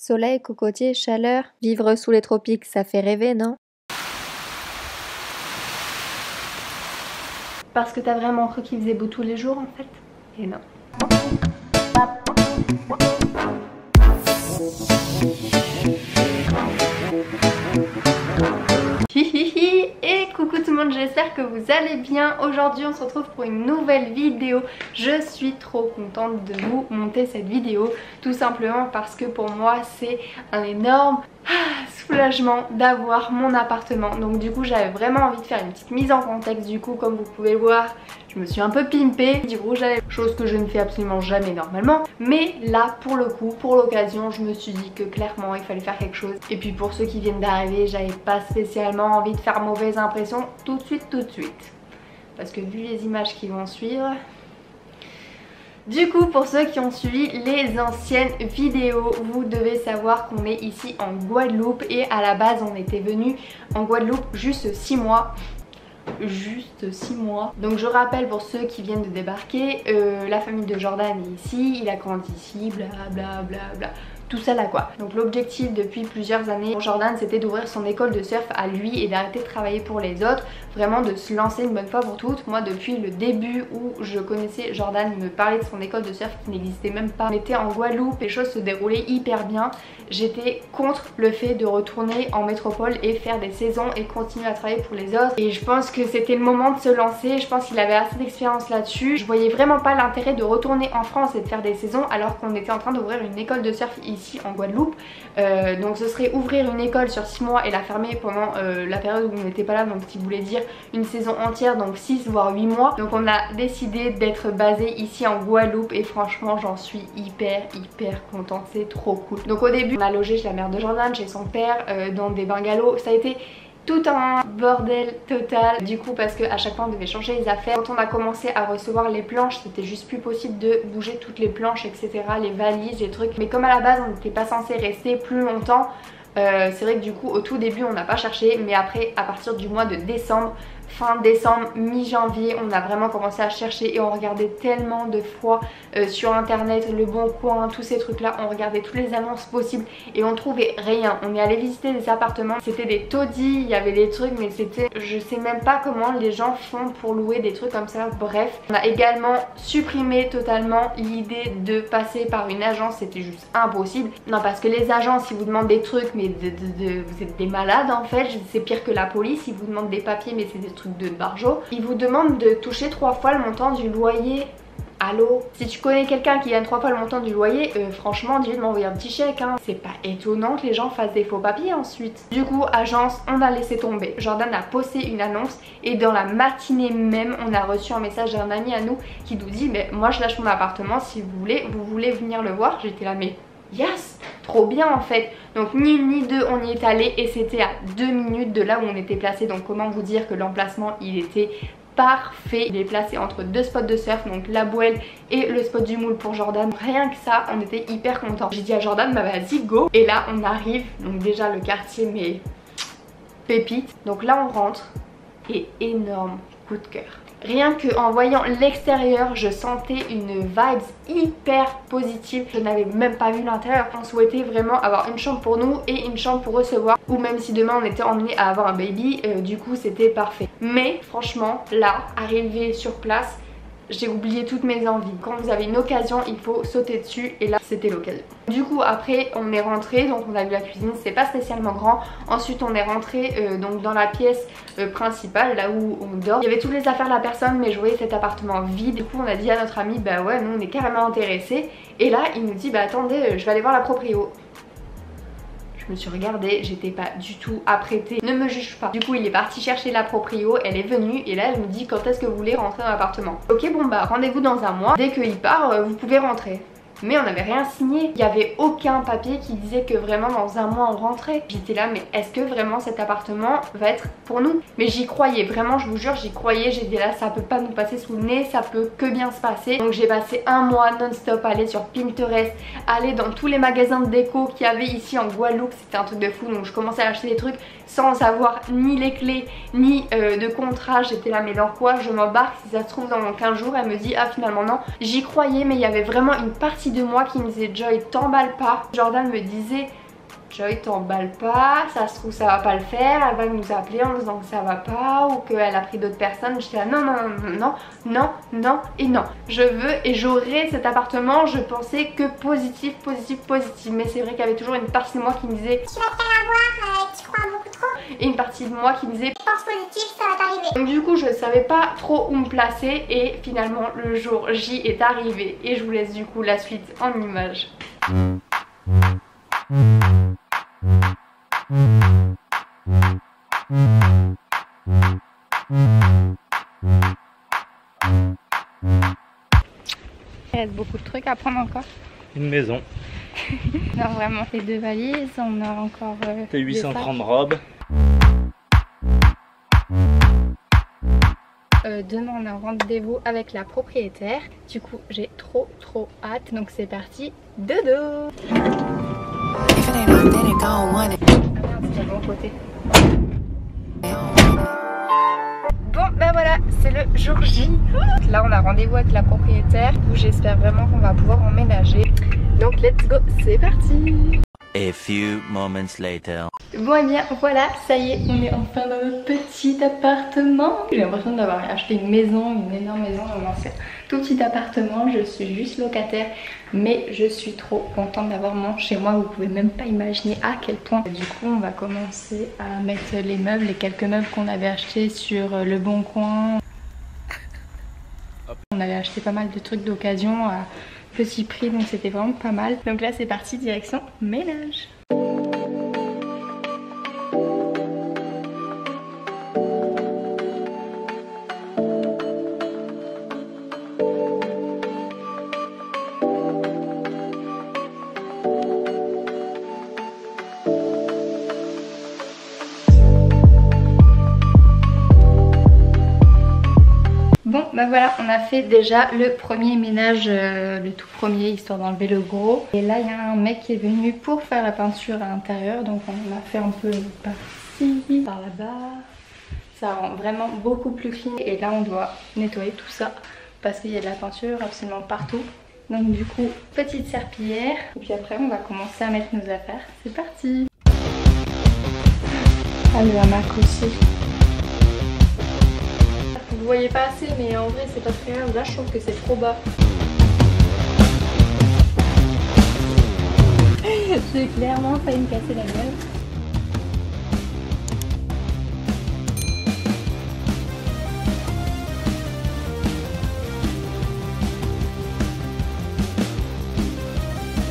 Soleil, cocotier, chaleur, vivre sous les tropiques, ça fait rêver, non? Parce que t'as vraiment cru qu'il faisait beau tous les jours en fait? Et non. Hihihi. Et coucou tout le monde, j'espère que vous allez bien. Aujourd'hui on se retrouve pour une nouvelle vidéo. Je suis trop contente de vous monter cette vidéo, tout simplement parce que pour moi c'est un énorme soulagement d'avoir mon appartement. Donc du coup j'avais vraiment envie de faire une petite mise en contexte. Du coup comme vous pouvez le voir, je me suis un peu pimpée du rouge à lèvres, chose que je ne fais absolument jamais normalement. Mais là pour le coup, pour l'occasion, je me suis dit que clairement il fallait faire quelque chose. Et puis pour ceux qui viennent d'arriver, j'avais pas spécialement envie de faire mauvaise impression tout de suite. Parce que vu les images qui vont suivre... Du coup, pour ceux qui ont suivi les anciennes vidéos, vous devez savoir qu'on est ici en Guadeloupe. Et à la base on était venu en Guadeloupe juste 6 mois. Juste 6 mois. Donc je rappelle pour ceux qui viennent de débarquer, la famille de Jordan est ici, il a grandi ici, bla bla bla bla, tout ça là quoi. Donc l'objectif depuis plusieurs années pour Jordan, c'était d'ouvrir son école de surf à lui et d'arrêter de travailler pour les autres, vraiment de se lancer une bonne fois pour toutes. Moi depuis le début où je connaissais Jordan, il me parlait de son école de surf qui n'existait même pas. On était en Guadeloupe, les choses se déroulaient hyper bien. J'étais contre le fait de retourner en métropole et faire des saisons et continuer à travailler pour les autres. Et je pense que c'était le moment de se lancer, je pense qu'il avait assez d'expérience là-dessus. Je voyais vraiment pas l'intérêt de retourner en France et de faire des saisons alors qu'on était en train d'ouvrir une école de surf ici en Guadeloupe. Donc ce serait ouvrir une école sur 6 mois et la fermer pendant la période où on n'était pas là, donc ce qui voulait dire une saison entière, donc 6 voire 8 mois. Donc on a décidé d'être basé ici en Guadeloupe et franchement j'en suis hyper contente, c'est trop cool. Donc au début on a logé chez la mère de Jordan, chez son père, dans des bungalows. Ça a été tout un bordel total du coup parce qu'à chaque fois on devait changer les affaires. Quand on a commencé à recevoir les planches, c'était juste plus possible de bouger toutes les planches etc, les valises, les trucs. Mais comme à la base on n'était pas censé rester plus longtemps, c'est vrai que du coup au tout début on n'a pas cherché, mais après à partir du mois de décembre, fin décembre, mi-janvier, on a vraiment commencé à chercher et on regardait tellement de fois sur internet, Le Bon Coin, tous ces trucs là, on regardait toutes les annonces possibles et on trouvait rien. On est allé visiter des appartements, c'était des taudis, il y avait des trucs mais c'était, je sais même pas comment les gens font pour louer des trucs comme ça. Bref, on a également supprimé totalement l'idée de passer par une agence, c'était juste impossible. Non, parce que les agences ils vous demandent des trucs mais vous êtes des malades en fait, c'est pire que la police, ils vous demandent des papiers mais c'est des trucs de barjo. Ils vous demandent de toucher 3 fois le montant du loyer. Allô? Si tu connais quelqu'un qui gagne 3 fois le montant du loyer, franchement dis-lui de m'envoyer un petit chèque hein. C'est pas étonnant que les gens fassent des faux papiers ensuite. Du coup agence, on a laissé tomber. Jordan a posté une annonce et dans la matinée même on a reçu un message d'un ami à nous qui nous dit mais moi je lâche mon appartement, si vous voulez venir le voir. J'étais là mais yes, trop bien en fait. Donc ni une ni deux, on y est allé et c'était à 2 minutes de là où on était placé. Donc comment vous dire que l'emplacement il était parfait. Il est placé entre 2 spots de surf, donc la Bouelle et le spot du Moule pour Jordan. Rien que ça, on était hyper contents. J'ai dit à Jordan bah vas-y go. Et là on arrive, donc déjà le quartier mais pépite. Donc là on rentre et énorme coup de cœur. Rien qu'en voyant l'extérieur, je sentais une vibes hyper positive. Je n'avais même pas vu l'intérieur. On souhaitait vraiment avoir une chambre pour nous et une chambre pour recevoir. Ou même si demain on était emmené à avoir un baby, du coup c'était parfait. Mais franchement, là, arrivé sur place, j'ai oublié toutes mes envies. Quand vous avez une occasion, il faut sauter dessus et là c'était l'occasion. Du coup après on est rentré, donc on a vu la cuisine, c'est pas spécialement grand. Ensuite on est rentré donc dans la pièce principale, là où on dort. Il y avait toutes les affaires de la personne mais je voyais cet appartement vide. Du coup on a dit à notre ami bah ouais nous on est carrément intéressés. Et là il nous dit bah attendez je vais aller voir la proprio. Je me suis regardée, j'étais pas du tout apprêtée, ne me juge pas. Du coup il est parti chercher la proprio, elle est venue et là elle me dit quand est-ce que vous voulez rentrer dans l'appartement. Ok bon bah rendez-vous dans un mois, dès qu'il part vous pouvez rentrer. Mais on n'avait rien signé, il n'y avait aucun papier qui disait que vraiment dans un mois on rentrait. J'étais là mais est-ce que vraiment cet appartement va être pour nous? Mais j'y croyais, vraiment je vous jure j'y croyais. J'ai dit là ça peut pas nous passer sous le nez, ça peut que bien se passer. Donc j'ai passé un mois non-stop à aller sur Pinterest, aller dans tous les magasins de déco qu'il y avait ici en Guadeloupe, c'était un truc de fou. Donc je commençais à acheter des trucs sans avoir ni les clés ni de contrat. J'étais là mais dans quoi je m'embarque? Si ça se trouve dans 15 jours elle me dit ah finalement non. J'y croyais mais il y avait vraiment une partie de moi qui me disait Joy, t'emballe pas. Jordan me disait Joy, t'emballe pas, ça se trouve ça va pas le faire, elle va nous appeler en disant que ça va pas ou qu'elle a pris d'autres personnes. J'étais là non, non, non, non, non, non et non. Je veux et j'aurai cet appartement, je pensais que positif, positif, positif. Mais c'est vrai qu'il y avait toujours une partie de moi qui me disait tu vas te faire avoir, tu crois beaucoup trop. Et une partie de moi qui me disait pense positif, ça va t'arriver. Donc du coup je savais pas trop où me placer et finalement le jour J est arrivé. Et je vous laisse du coup la suite en images. Il reste beaucoup de trucs à prendre encore. Une maison. Non vraiment, les 2 valises, on a encore... T'as 830 robes. Demain on a un rendez-vous avec la propriétaire. Du coup j'ai trop hâte. Donc c'est parti, dodo. Ah merde, c'est de mon côté. Bon bah voilà, c'est le jour J. Là on a rendez-vous avec la propriétaire où j'espère vraiment qu'on va pouvoir emménager. Donc let's go, c'est parti. A few moments later. Bon et bien voilà, ça y est, on est enfin dans notre petit appartement. J'ai l'impression d'avoir acheté une maison, une énorme maison. Non, c'est un tout petit appartement, je suis juste locataire. Mais je suis trop contente d'avoir mon chez moi, vous pouvez même pas imaginer à quel point. Du coup on va commencer à mettre les meubles, les quelques meubles qu'on avait achetés sur Le Bon Coin. On avait acheté pas mal de trucs d'occasion à petit prix, donc c'était vraiment pas mal. Donc là c'est parti, direction ménage. Bon bah voilà, on a fait déjà le premier ménage, le tout premier, histoire d'enlever le gros. Et là il y a un mec qui est venu pour faire la peinture à l'intérieur. Donc on a fait un peu par ici, par là-bas. Ça rend vraiment beaucoup plus clean. Et là on doit nettoyer tout ça parce qu'il y a de la peinture absolument partout. Donc du coup, petite serpillière. Et puis après on va commencer à mettre nos affaires. C'est parti. Ah le hamac aussi. Vous voyez pas assez, mais en vrai c'est pas très grave. Là je trouve que c'est trop bas. J'ai clairement failli me casser la gueule.